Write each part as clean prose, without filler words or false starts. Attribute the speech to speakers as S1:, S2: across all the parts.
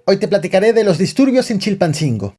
S1: Hoy te platicaré de los disturbios en Chilpancingo.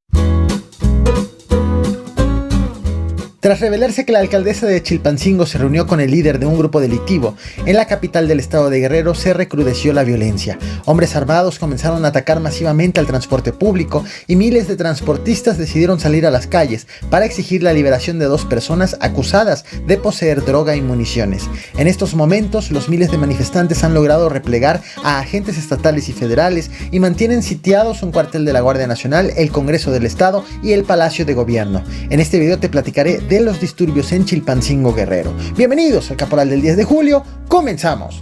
S1: Tras revelarse que la alcaldesa de Chilpancingo se reunió con el líder de un grupo delictivo, en la capital del estado de Guerrero se recrudeció la violencia. Hombres armados comenzaron a atacar masivamente al transporte público y miles de transportistas decidieron salir a las calles para exigir la liberación de 2 personas acusadas de poseer droga y municiones. En estos momentos, los miles de manifestantes han logrado replegar a agentes estatales y federales y mantienen sitiados un cuartel de la Guardia Nacional, el Congreso del Estado y el Palacio de Gobierno. En este video te platicaré de los disturbios en Chilpancingo, Guerrero. Bienvenidos al Caporal del 10 de julio, comenzamos.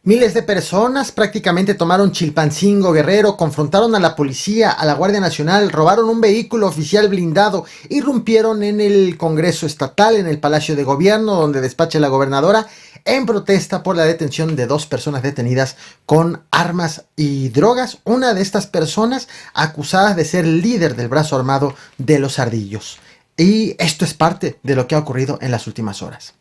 S1: Miles de personas prácticamente tomaron Chilpancingo, Guerrero, confrontaron a la policía, a la Guardia Nacional, robaron un vehículo oficial blindado, irrumpieron en el Congreso Estatal, en el Palacio de Gobierno, donde despacha la gobernadora, en protesta por la detención de 2 personas detenidas con armas y drogas. Una de estas personas acusada de ser líder del brazo armado de los Ardillos. Y esto es parte de lo que ha ocurrido en las últimas horas.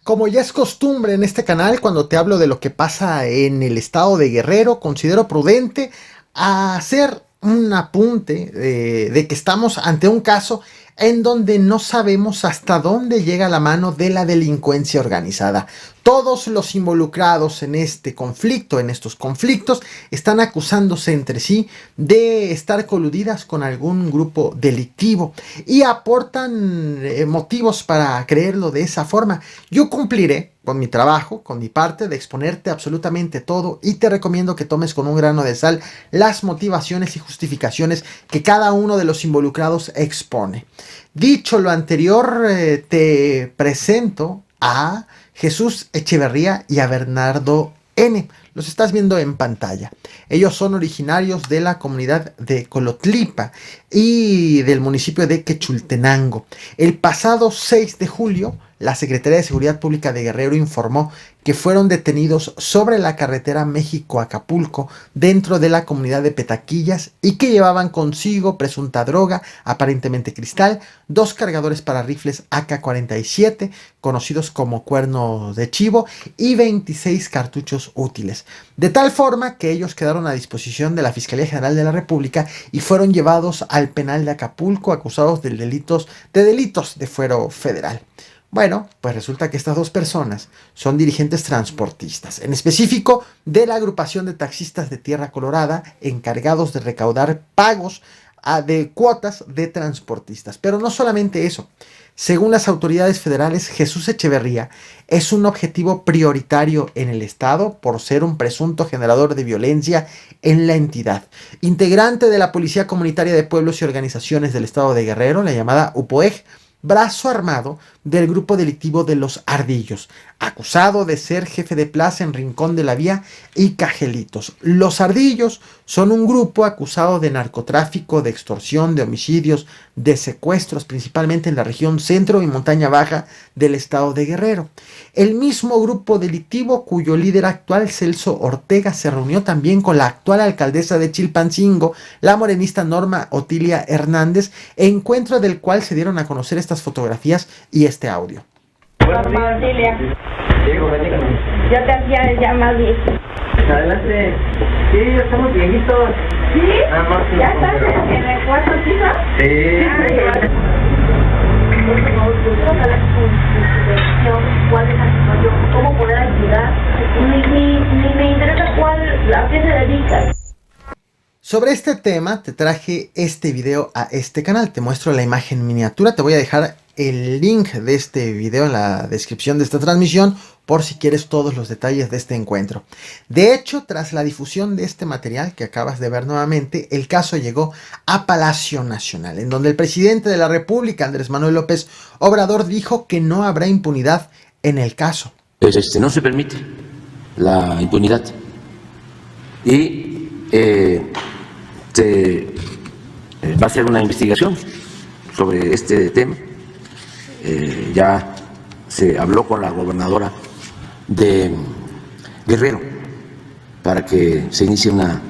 S1: Como ya es costumbre en este canal, cuando te hablo de lo que pasa en el estado de Guerrero, considero prudente hacer un apunte de que estamos ante un caso en donde no sabemos hasta dónde llega la mano de la delincuencia organizada. Todos los involucrados en este conflicto, en estos conflictos, están acusándose entre sí de estar coludidas con algún grupo delictivo y aportan motivos para creerlo de esa forma. Yo cumpliré con mi trabajo, con mi parte de exponerte absolutamente todo, y te recomiendo que tomes con un grano de sal las motivaciones y justificaciones que cada uno de los involucrados expone. Dicho lo anterior, te presento a Jesús Echeverría y a Bernardo N. Los estás viendo en pantalla. Ellos son originarios de la comunidad de Colotlipa y del municipio de Quechultenango. El pasado 6 de julio, la Secretaría de Seguridad Pública de Guerrero informó que fueron detenidos sobre la carretera México-Acapulco dentro de la comunidad de Petaquillas y que llevaban consigo presunta droga, aparentemente cristal, 2 cargadores para rifles AK-47, conocidos como cuerno de chivo, y 26 cartuchos útiles. De tal forma que ellos quedaron a disposición de la Fiscalía General de la República y fueron llevados al penal de Acapulco acusados de delitos de fuero federal. Bueno, pues resulta que estas 2 personas son dirigentes transportistas, en específico de la agrupación de taxistas de Tierra Colorada, encargados de recaudar pagos de cuotas de transportistas. Pero no solamente eso. Según las autoridades federales, Jesús Echeverría es un objetivo prioritario en el estado por ser un presunto generador de violencia en la entidad. Integrante de la Policía Comunitaria de Pueblos y Organizaciones del estado de Guerrero, la llamada UPOEG, brazo armado del grupo delictivo de los Ardillos, acusado de ser jefe de plaza en Rincón de la Vía y Cajelitos. Los Ardillos son un grupo acusado de narcotráfico, de extorsión, de homicidios, de secuestros, principalmente en la región centro y montaña baja del estado de Guerrero. El mismo grupo delictivo, cuyo líder actual, Celso Ortega, se reunió también con la actual alcaldesa de Chilpancingo, la morenista Norma Otilia Hernández, encuentro del cual se dieron a conocer estas fotografías y este audio.
S2: Norma Otilia. Yo te hacía ya más viejo.
S3: Adelante. Sí, ya estamos viejitos.
S2: ¿Sí?
S3: Nada más
S2: ¿Ya estás en el cuarto piso?
S3: Sí.
S2: ¿Cuál es la situación? ¿Cómo poder ayudar? Ni me interesa a qué se dedica.
S1: Sobre este tema te traje este video a este canal. Te muestro la imagen miniatura. Te voy a dejar el link de este video en la descripción de esta transmisión por si quieres todos los detalles de este encuentro. De hecho, tras la difusión de este material que acabas de ver nuevamente, el caso llegó a Palacio Nacional, en donde el presidente de la República, Andrés Manuel López Obrador, dijo que no habrá impunidad en el caso.
S4: No se permite la impunidad y se va a hacer una investigación sobre este tema. Ya se habló con la gobernadora de Guerrero para que se inicie una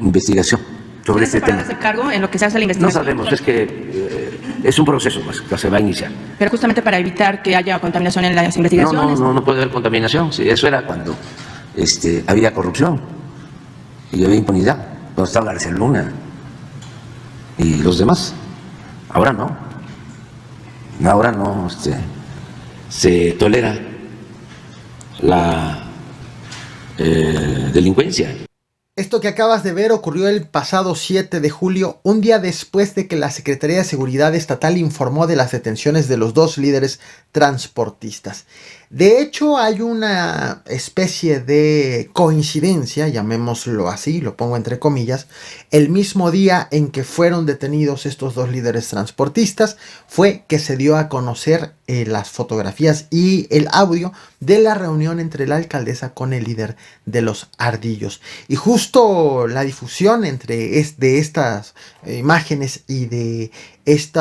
S4: investigación sobre este tema.
S5: ¿Ese cargo en lo que se hace la investigación?
S4: No sabemos, es que es un proceso más que se va a iniciar.
S5: Pero justamente para evitar que haya contaminación en las investigaciones.
S4: No puede haber contaminación. Sí, eso era cuando había corrupción y había impunidad, cuando estaba García Luna y los demás. Ahora no. Ahora no se tolera la delincuencia.
S1: Esto que acabas de ver ocurrió el pasado 7 de julio, un día después de que la Secretaría de Seguridad Estatal informó de las detenciones de los dos líderes transportistas. De hecho, hay una especie de coincidencia, llamémoslo así, lo pongo entre comillas. El mismo día en que fueron detenidos estos dos líderes transportistas fue que se dio a conocer las fotografías y el audio de la reunión entre la alcaldesa con el líder de los Ardillos. Y justo la difusión de estas imágenes y de este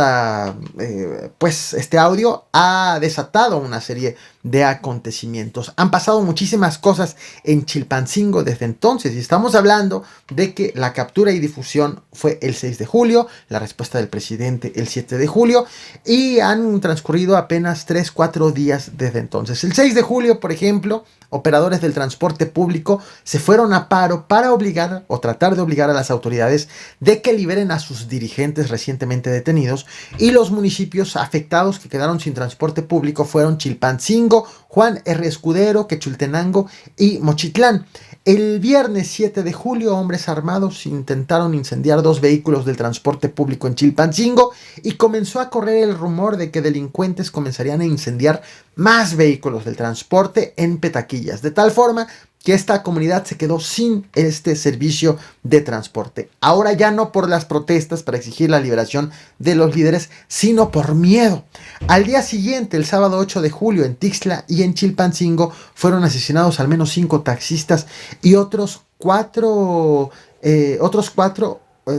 S1: audio ha desatado una serie de acontecimientos. Han pasado muchísimas cosas en Chilpancingo desde entonces y estamos hablando de que la captura y difusión fue el 6 de julio, la respuesta del presidente el 7 de julio y han transcurrido apenas 3-4 días desde entonces. El 6 de julio, por ejemplo, operadores del transporte público se fueron a paro para obligar o tratar de obligar a las autoridades de que liberen a sus dirigentes recientemente detenidos, y los municipios afectados que quedaron sin transporte público fueron Chilpancingo, Juan R. Escudero, Quechultenango y Mochitlán. El viernes 7 de julio, hombres armados intentaron incendiar 2 vehículos del transporte público en Chilpancingo y comenzó a correr el rumor de que delincuentes comenzarían a incendiar más vehículos del transporte en Petaquillas, de tal forma que esta comunidad se quedó sin este servicio de transporte. Ahora ya no por las protestas para exigir la liberación de los líderes, sino por miedo. Al día siguiente, el sábado 8 de julio, en Tixla y en Chilpancingo, fueron asesinados al menos 5 taxistas y otros cuatro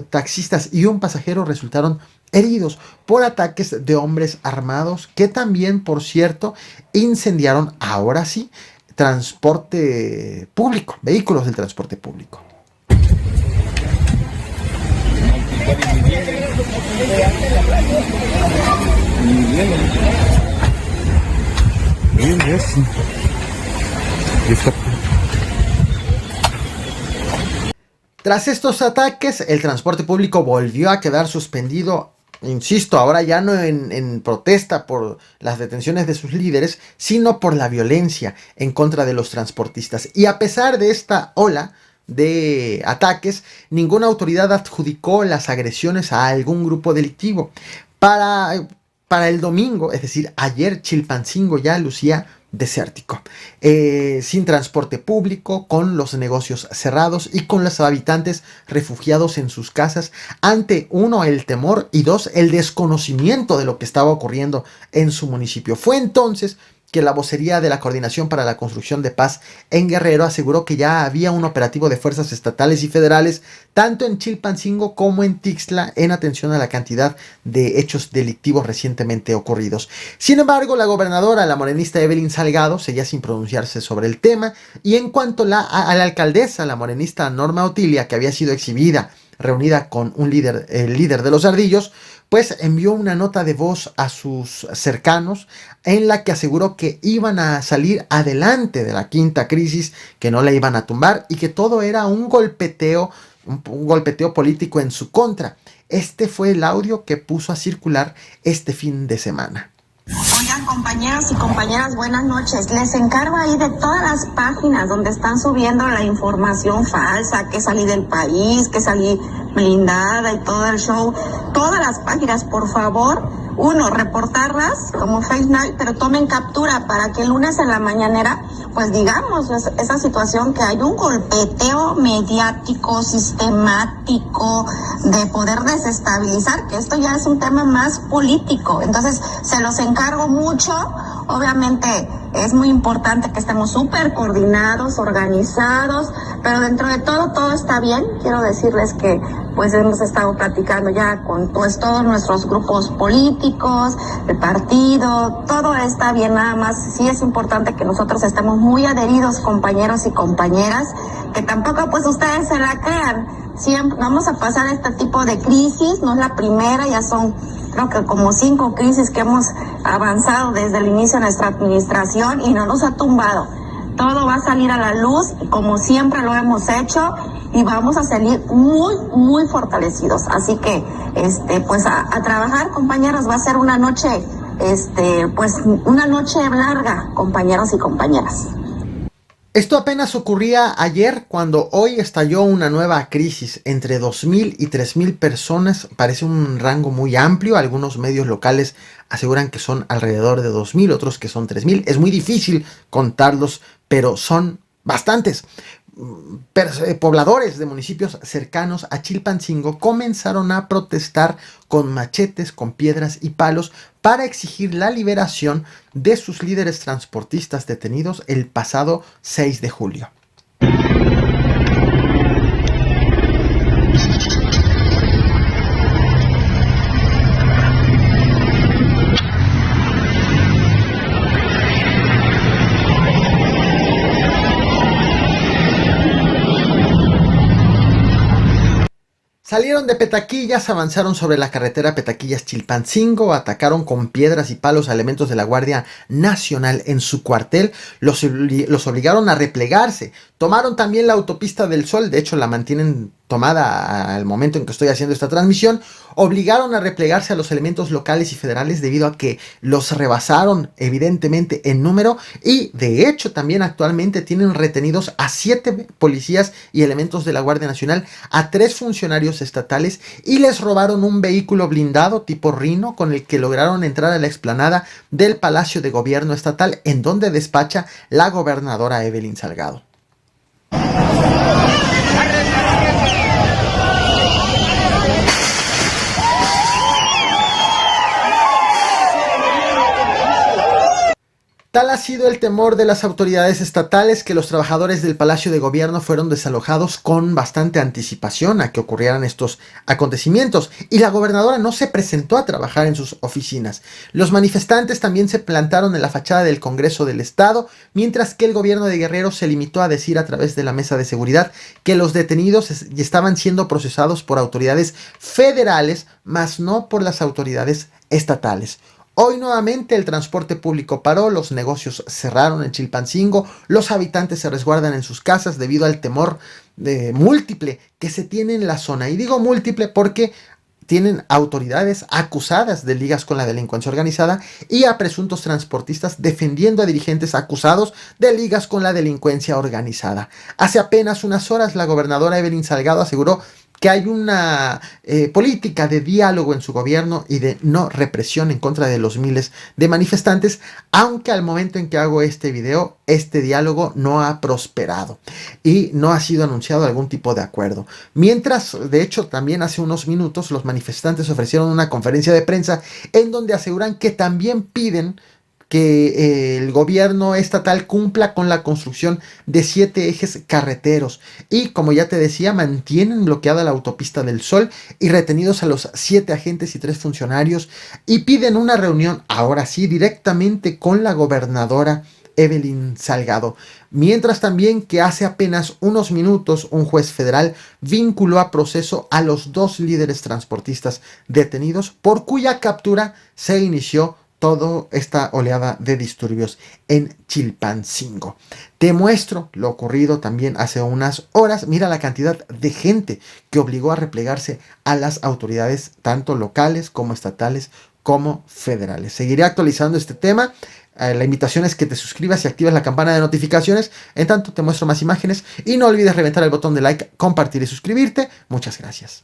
S1: taxistas y un pasajero resultaron heridos por ataques de hombres armados que también, por cierto, incendiaron, ahora sí, transporte público, vehículos del transporte público. Tras estos ataques, el transporte público volvió a quedar suspendido. Insisto, ahora ya no en protesta por las detenciones de sus líderes, sino por la violencia en contra de los transportistas. Y a pesar de esta ola de ataques, ninguna autoridad adjudicó las agresiones a algún grupo delictivo. Para el domingo, es decir, ayer, Chilpancingo ya lucía desértico, sin transporte público, con los negocios cerrados y con los habitantes refugiados en sus casas ante, 1, el temor y 2, el desconocimiento de lo que estaba ocurriendo en su municipio. Fue entonces que la vocería de la Coordinación para la Construcción de Paz en Guerrero aseguró que ya había un operativo de fuerzas estatales y federales tanto en Chilpancingo como en Tixla en atención a la cantidad de hechos delictivos recientemente ocurridos. Sin embargo, la gobernadora, la morenista Evelyn Salgado, seguía sin pronunciarse sobre el tema, y en cuanto a la alcaldesa, la morenista Norma Otilia, que había sido exhibida reunida con el líder de los Ardillos, pues envió una nota de voz a sus cercanos en la que aseguró que iban a salir adelante de la quinta crisis, que no la iban a tumbar y que todo era un golpeteo político en su contra. Este fue el audio que puso a circular este fin de semana.
S6: Oigan, compañeros y compañeras, buenas noches. Les encargo ahí de todas las páginas donde están subiendo la información falsa, que salí del país, que salí blindada y todo el show. Todas las páginas, por favor, 1, reportarlas como Face Night, pero tomen captura para que el lunes en la mañanera, pues digamos, esa situación que hay un golpeteo mediático, sistemático, de poder desestabilizar, que esto ya es un tema más político. Entonces, se los encargo mucho. Obviamente es muy importante que estemos súper coordinados, organizados, pero dentro de todo está bien. Quiero decirles que pues hemos estado platicando ya con pues todos nuestros grupos políticos, el partido, todo está bien, nada más sí es importante que nosotros estemos muy adheridos, compañeros y compañeras, que tampoco pues ustedes se la crean. Siempre vamos a pasar este tipo de crisis, no es la primera, ya son creo que como 5 crisis que hemos avanzado desde el inicio de nuestra administración y no nos ha tumbado. Todo va a salir a la luz, como siempre lo hemos hecho, y vamos a salir muy fortalecidos. Así que, pues a trabajar, compañeros, va a ser una noche, pues una noche larga, compañeros y compañeras.
S1: Esto apenas ocurría ayer, cuando hoy estalló una nueva crisis. Entre 2.000 y 3.000 personas, parece un rango muy amplio. Algunos medios locales aseguran que son alrededor de 2.000, otros que son 3.000. Es muy difícil contarlos, pero son bastantes. Pobladores de municipios cercanos a Chilpancingo comenzaron a protestar con machetes, con piedras y palos para exigir la liberación de sus líderes transportistas detenidos el pasado 6 de julio. Salieron de Petaquillas, avanzaron sobre la carretera Petaquillas-Chilpancingo, atacaron con piedras y palos a elementos de la Guardia Nacional en su cuartel, los obligaron a replegarse, tomaron también la autopista del Sol, de hecho la mantienen tomada al momento en que estoy haciendo esta transmisión, obligaron a replegarse a los elementos locales y federales debido a que los rebasaron evidentemente en número, y de hecho también actualmente tienen retenidos a 7 policías y elementos de la Guardia Nacional, a 3 funcionarios estatales, y les robaron un vehículo blindado tipo Rhino con el que lograron entrar a la explanada del Palacio de Gobierno Estatal, en donde despacha la gobernadora Evelyn Salgado. Tal ha sido el temor de las autoridades estatales que los trabajadores del Palacio de Gobierno fueron desalojados con bastante anticipación a que ocurrieran estos acontecimientos, y la gobernadora no se presentó a trabajar en sus oficinas. Los manifestantes también se plantaron en la fachada del Congreso del Estado, mientras que el gobierno de Guerrero se limitó a decir a través de la mesa de seguridad que los detenidos estaban siendo procesados por autoridades federales, mas no por las autoridades estatales. Hoy nuevamente el transporte público paró, los negocios cerraron en Chilpancingo, los habitantes se resguardan en sus casas debido al temor múltiple que se tiene en la zona. Y digo múltiple porque tienen autoridades acusadas de ligas con la delincuencia organizada y a presuntos transportistas defendiendo a dirigentes acusados de ligas con la delincuencia organizada. Hace apenas unas horas la gobernadora Evelyn Salgado aseguró que hay una política de diálogo en su gobierno y de no represión en contra de los miles de manifestantes, aunque al momento en que hago este video, este diálogo no ha prosperado y no ha sido anunciado algún tipo de acuerdo. Mientras, de hecho, también hace unos minutos los manifestantes ofrecieron una conferencia de prensa en donde aseguran que también piden que el gobierno estatal cumpla con la construcción de 7 ejes carreteros, y como ya te decía, mantienen bloqueada la autopista del Sol y retenidos a los 7 agentes y 3 funcionarios, y piden una reunión ahora sí directamente con la gobernadora Evelyn Salgado. Mientras también que hace apenas unos minutos un juez federal vinculó a proceso a los 2 líderes transportistas detenidos, por cuya captura se inició toda esta oleada de disturbios en Chilpancingo. Te muestro lo ocurrido también hace unas horas. Mira la cantidad de gente que obligó a replegarse a las autoridades, tanto locales como estatales como federales. Seguiré actualizando este tema. La invitación es que te suscribas y actives la campana de notificaciones. En tanto te muestro más imágenes y no olvides reventar el botón de like, compartir y suscribirte. Muchas gracias.